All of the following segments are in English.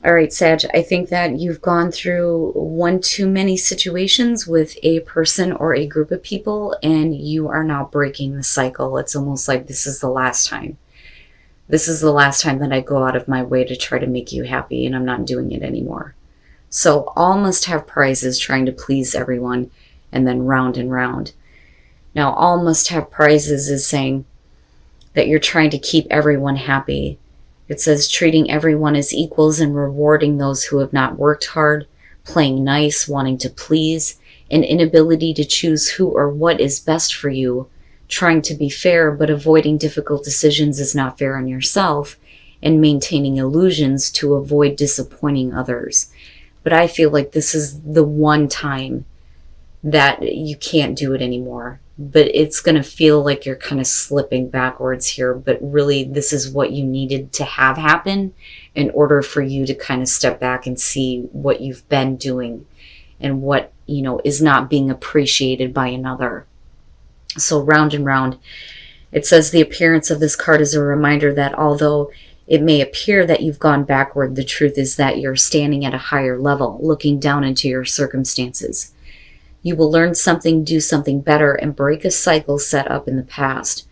All right, Sag, I think that you've gone through one too many situations with a person or a group of people, and you are now breaking the cycle. It's almost like this is the last time. This is the last time that I go out of my way to try to make you happy, and I'm not doing it anymore. So all must have prizes trying to please everyone, and then round and round. Now, all must have prizes is saying that you're trying to keep everyone happy. It says treating everyone as equals and rewarding those who have not worked hard, playing nice, wanting to please, an inability to choose who or what is best for you, trying to be fair but avoiding difficult decisions is not fair on yourself, and maintaining illusions to avoid disappointing others. But I feel like this is the one time that you can't do it anymore. But it's going to feel like you're kind of slipping backwards here. But really, this is what you needed to have happen in order for you to kind of step back and see what you've been doing and what, is not being appreciated by another. So round and round, it says the appearance of this card is a reminder that although it may appear that you've gone backward, the truth is that you're standing at a higher level, looking down into your circumstances. You will learn something, do something better, and break a cycle set up in the past.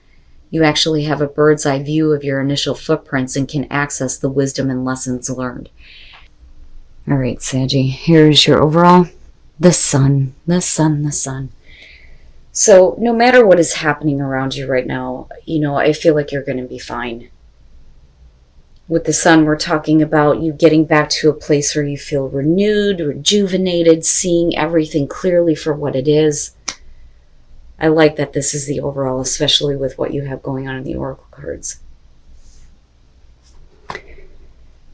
You actually have a bird's eye view of your initial footprints and can access the wisdom and lessons learned. All right, Saggy, here's your overall. The sun, the sun, the sun. So no matter what is happening around you right now, I feel like you're going to be fine. With the sun, we're talking about you getting back to a place where you feel renewed, rejuvenated, seeing everything clearly for what it is. I like that this is the overall, especially with what you have going on in the Oracle cards.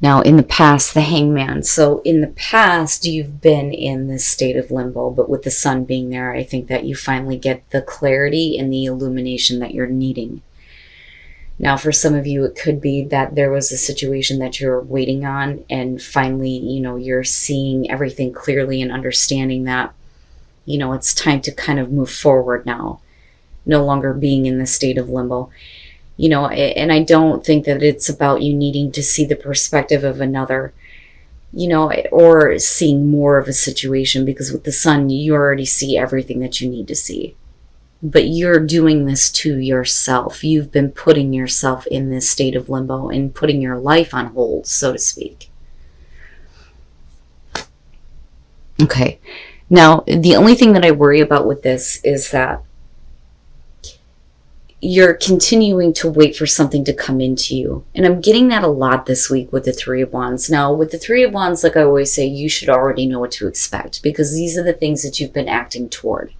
Now, in the past, the Hangman. So in the past, you've been in this state of limbo, but with the sun being there, I think that you finally get the clarity and the illumination that you're needing. Now, for some of you, it could be that there was a situation that you're waiting on, and finally, you're seeing everything clearly and understanding that, it's time to kind of move forward now, no longer being in the state of limbo. And I don't think that it's about you needing to see the perspective of another, or seeing more of a situation, because with the sun, you already see everything that you need to see. But you're doing this to yourself. You've been putting yourself in this state of limbo and putting your life on hold, so to speak. Okay. Now, the only thing that I worry about with this is that you're continuing to wait for something to come into you. And I'm getting that a lot this week with the Three of Wands. Now, with the Three of Wands, like I always say, you should already know what to expect, because these are the things that you've been acting toward.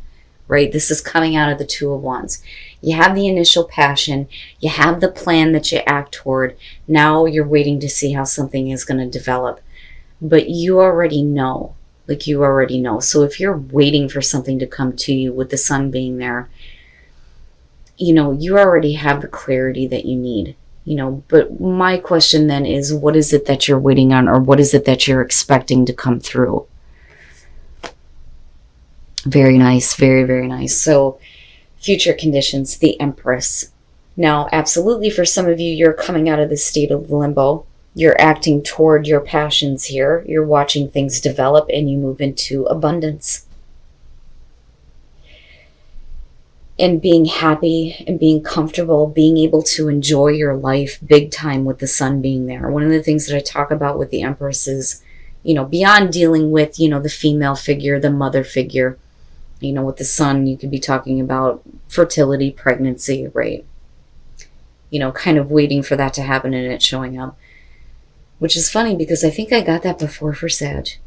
Right? This is coming out of the Two of Wands. You have the initial passion. You have the plan that you act toward. Now you're waiting to see how something is going to develop. But you already know. Like, you already know. So if you're waiting for something to come to you with the sun being there, you already have the clarity that you need. But my question then is, what is it that you're waiting on, or what is it that you're expecting to come through? Very nice. Very, very nice. So future conditions, the Empress. Now, absolutely, for some of you, you're coming out of this state of limbo. You're acting toward your passions here. You're watching things develop, and you move into abundance. And being happy and being comfortable, being able to enjoy your life big time with the sun being there. One of the things that I talk about with the Empress is, beyond dealing with, the female figure, the mother figure, with the sun, you could be talking about fertility, pregnancy, right? Kind of waiting for that to happen and it showing up. Which is funny, because I think I got that before for Sag.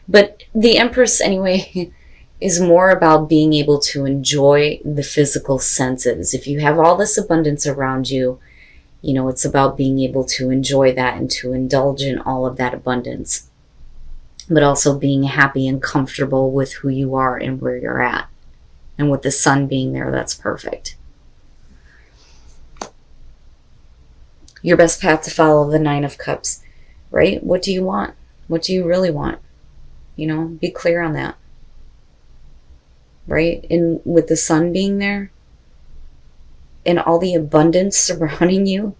But the Empress, anyway, is more about being able to enjoy the physical senses. If you have all this abundance around you, it's about being able to enjoy that and to indulge in all of that abundance. But also being happy and comfortable with who you are and where you're at. And with the sun being there, that's perfect. Your best path to follow, the Nine of Cups, right? What do you want? What do you really want? Be clear on that. Right? And with the sun being there and all the abundance surrounding you,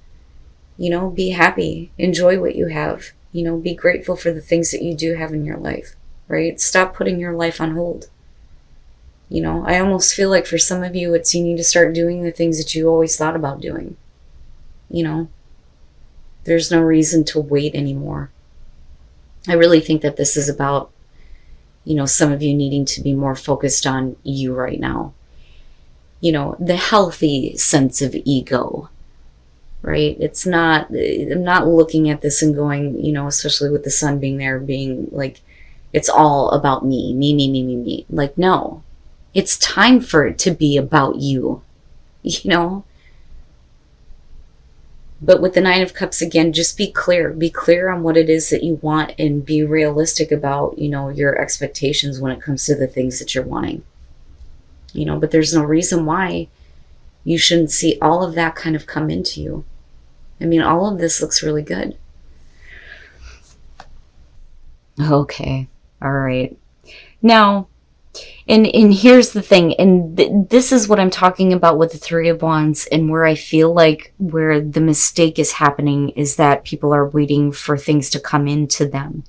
be happy. Enjoy what you have. You know, be grateful for the things that you do have in your life, right? Stop putting your life on hold. You know, I almost feel like for some of you, it's you need to start doing the things that you always thought about doing. You know, there's no reason to wait anymore. I really think that this is about, you know, some of you needing to be more focused on you right now. You know, the healthy sense of ego, right? It's not, I'm not looking at this and going, you know, especially with the sun being there, being like, it's all about me, me, me, me, me, me. Like, no, it's time for it to be about you, you know? But with the Nine of Cups, again, just be clear. Be clear on what it is that you want and be realistic about, you know, your expectations when it comes to the things that you're wanting. You know, but there's no reason why you shouldn't see all of that kind of come into you. I mean, all of this looks really good. Okay. All right. Now, and here's the thing, and this is what I'm talking about with the Three of Wands, and where I feel like where the mistake is happening is that people are waiting for things to come into them.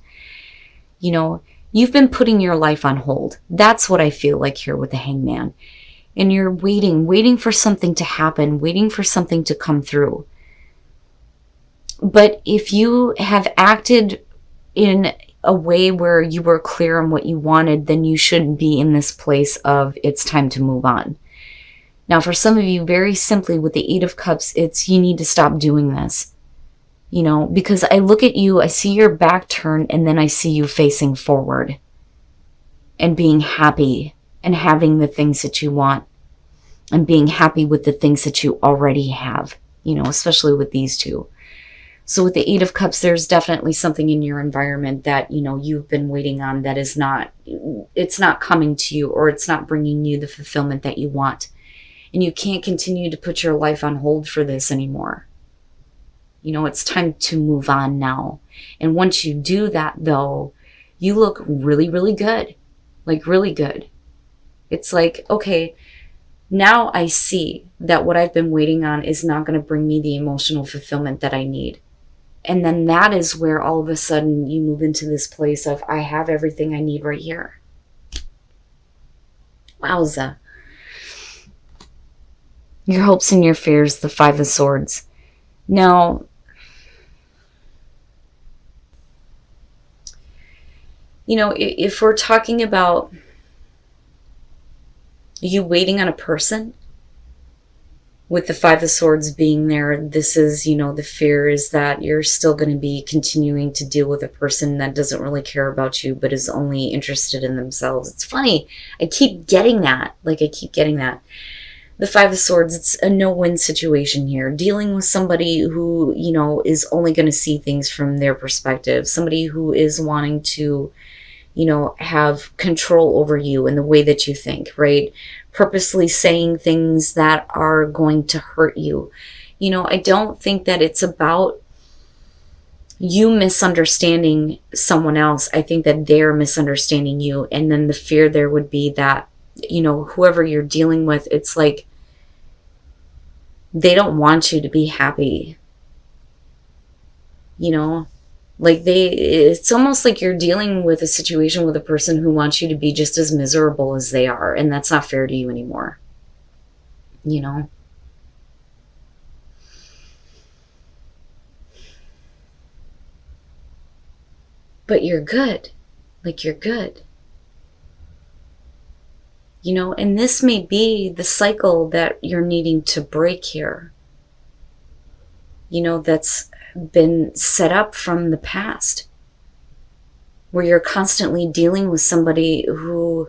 You know, you've been putting your life on hold. That's what I feel like here with the Hangman. And you're waiting for something to happen, waiting for something to come through. But if you have acted in a way where you were clear on what you wanted, then you shouldn't be in this place of it's time to move on. Now, for some of you, very simply with the Eight of Cups, it's you need to stop doing this. You know, because I look at you, I see your back turn, and then I see you facing forward and being happy and having the things that you want and being happy with the things that you already have, you know, especially with these two. So with the Eight of Cups, there's definitely something in your environment that, you know, you've been waiting on that is not, it's not coming to you, or it's not bringing you the fulfillment that you want. And you can't continue to put your life on hold for this anymore. You know, it's time to move on now. And once you do that, though, you look really, really good. Like, really good. It's like, okay, now I see that what I've been waiting on is not going to bring me the emotional fulfillment that I need. And then that is where all of a sudden you move into this place of, I have everything I need right here. Wowza. Your hopes and your fears, the Five of Swords. Now, you know, if we're talking about you waiting on a person, with the Five of Swords being there, this is, you know, the fear is that you're still going to be continuing to deal with a person that doesn't really care about you, but is only interested in themselves. It's funny. I keep getting that. Like, I keep getting that. The Five of Swords, it's a no-win situation here. Dealing with somebody who, you know, is only going to see things from their perspective. Somebody who is wanting to, you know, have control over you and the way that you think, right? Purposely saying things that are going to hurt you. You know, I don't think that it's about you misunderstanding someone else. I think that they're misunderstanding you. And then the fear there would be that, you know, whoever you're dealing with, it's like they don't want you to be happy. You know, like it's almost like you're dealing with a situation with a person who wants you to be just as miserable as they are. And that's not fair to you anymore. You know? But you're good. Like, you're good. You know, and this may be the cycle that you're needing to break here. You know, that's been set up from the past, where you're constantly dealing with somebody who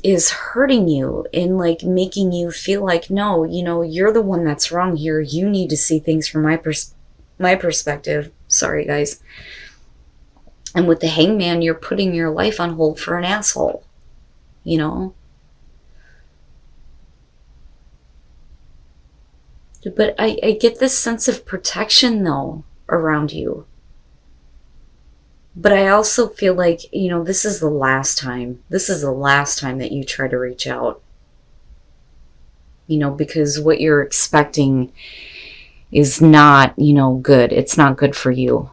is hurting you and like making you feel like, no, you know, you're the one that's wrong here. You need to see things from my perspective. Sorry, guys. And with the Hangman, you're putting your life on hold for an asshole, you know? But I get this sense of protection, though, around you. But I also feel like, you know, this is the last time. This is the last time that you try to reach out. You know, because what you're expecting is not, good. It's not good for you.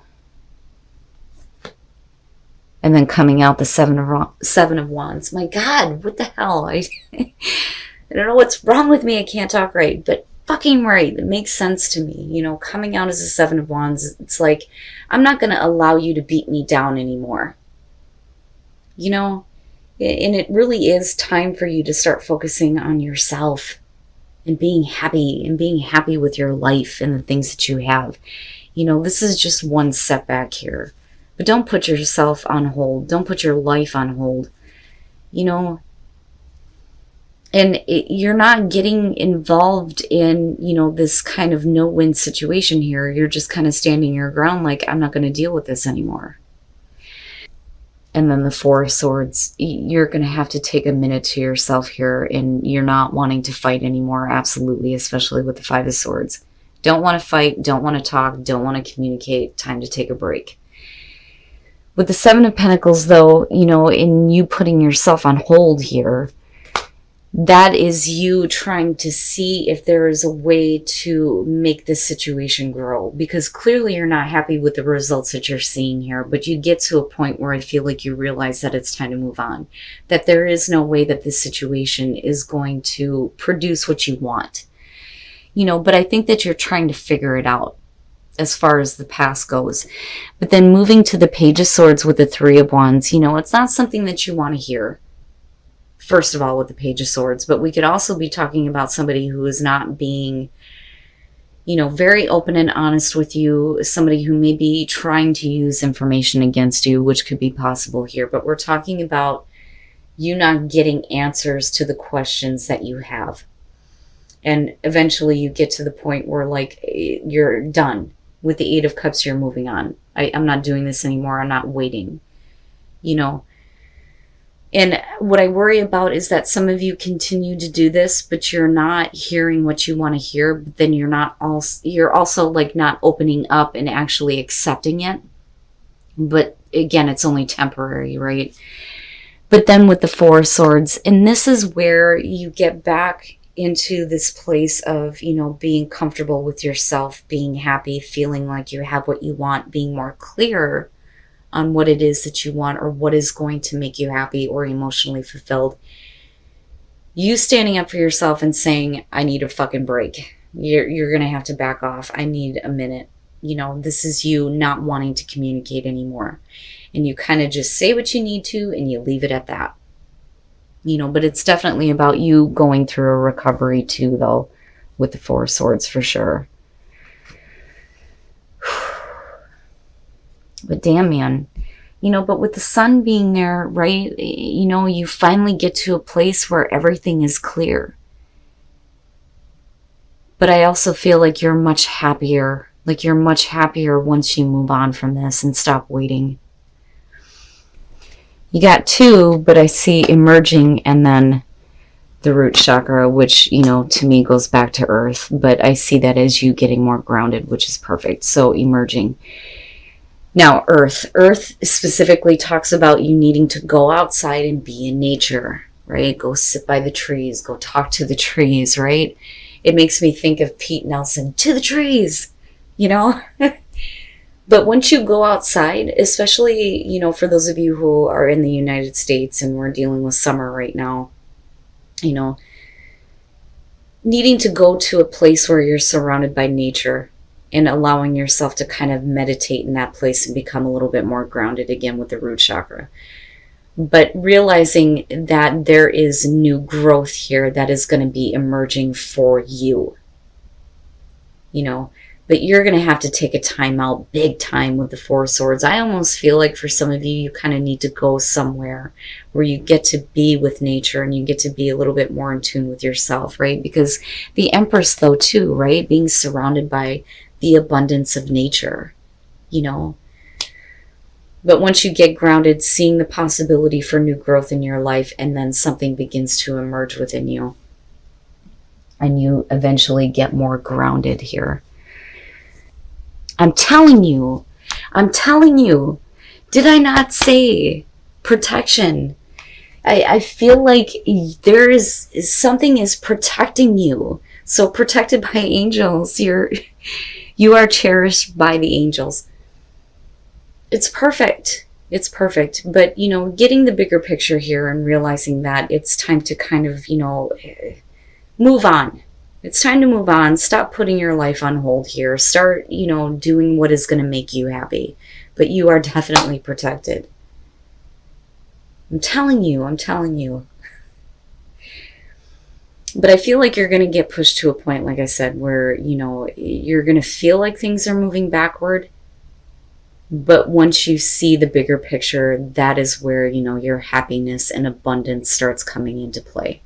And then coming out the Seven of Wands. My God, what the hell? I don't know what's wrong with me. I can't talk right, but fucking right. It makes sense to me. Coming out as a Seven of Wands, it's like, I'm not going to allow you to beat me down anymore. And it really is time for you to start focusing on yourself and being happy with your life and the things that you have. This is just one setback here. But don't put yourself on hold. Don't put your life on hold. And you're not getting involved in, this kind of no-win situation here. You're just kind of standing your ground like, I'm not going to deal with this anymore. And then the Four of Swords, you're going to have to take a minute to yourself here, and you're not wanting to fight anymore, absolutely, especially with the Five of Swords. Don't want to fight, don't want to talk, don't want to communicate, time to take a break. With the Seven of Pentacles, though, in you putting yourself on hold here, that is you trying to see if there is a way to make this situation grow. Because clearly you're not happy with the results that you're seeing here, but you get to a point where I feel like you realize that it's time to move on. That there is no way that this situation is going to produce what you want. But I think that you're trying to figure it out as far as the past goes. But then moving to the Page of Swords with the Three of Wands, it's not something that you want to hear. First of all, with the Page of Swords, but we could also be talking about somebody who is not being, very open and honest with you, somebody who may be trying to use information against you, which could be possible here. But we're talking about you not getting answers to the questions that you have. And eventually you get to the point where, like, you're done. With the Eight of Cups, you're moving on. I'm not doing this anymore. I'm not waiting. And what I worry about is that some of you continue to do this, but you're not hearing what you want to hear. But then you're also like not opening up and actually accepting it. But again, it's only temporary, right? But then with the Four of Swords, and this is where you get back into this place of, being comfortable with yourself, being happy, feeling like you have what you want, being more clear on what it is that you want or what is going to make you happy or emotionally fulfilled. You standing up for yourself and saying, I need a fucking break. You're going to have to back off. I need a minute. This is you not wanting to communicate anymore. And you kind of just say what you need to and you leave it at that. But it's definitely about you going through a recovery too, though, with the Four of Swords for sure. But damn, man, but with the Sun being there, right, you finally get to a place where everything is clear. But I also feel like you're much happier. Like you're much happier once you move on from this and stop waiting. You got two, but I see emerging and then the root chakra, which, to me goes back to earth. But I see that as you getting more grounded, which is perfect. So emerging. Now, earth. Earth specifically talks about you needing to go outside and be in nature, right? Go sit by the trees. Go talk to the trees, right? It makes me think of Pete Nelson, to the trees, But once you go outside, especially, for those of you who are in the United States and we're dealing with summer right now, needing to go to a place where you're surrounded by nature and allowing yourself to kind of meditate in that place and become a little bit more grounded again with the root chakra. But realizing that there is new growth here that is going to be emerging for you, But you're going to have to take a time out big time with the Four of Swords. I almost feel like for some of you, you kind of need to go somewhere where you get to be with nature and you get to be a little bit more in tune with yourself, right? Because the Empress, though, too, right? Being surrounded by the abundance of nature, But once you get grounded, seeing the possibility for new growth in your life, and then something begins to emerge within you. And you eventually get more grounded here. I'm telling you, did I not say protection? I feel like there is something is protecting you So protected by angels. You are cherished by the angels. It's perfect. It's perfect. But, you know, getting the bigger picture here and realizing that it's time to kind of, you know, move on. It's time to move on. Stop putting your life on hold here. Start, you know, doing what is going to make you happy. But you are definitely protected. I'm telling you, I'm telling you. But I feel like you're going to get pushed to a point, like I said, where, you know, you're going to feel like things are moving backward. But once you see the bigger picture, that is where, you know, your happiness and abundance starts coming into play.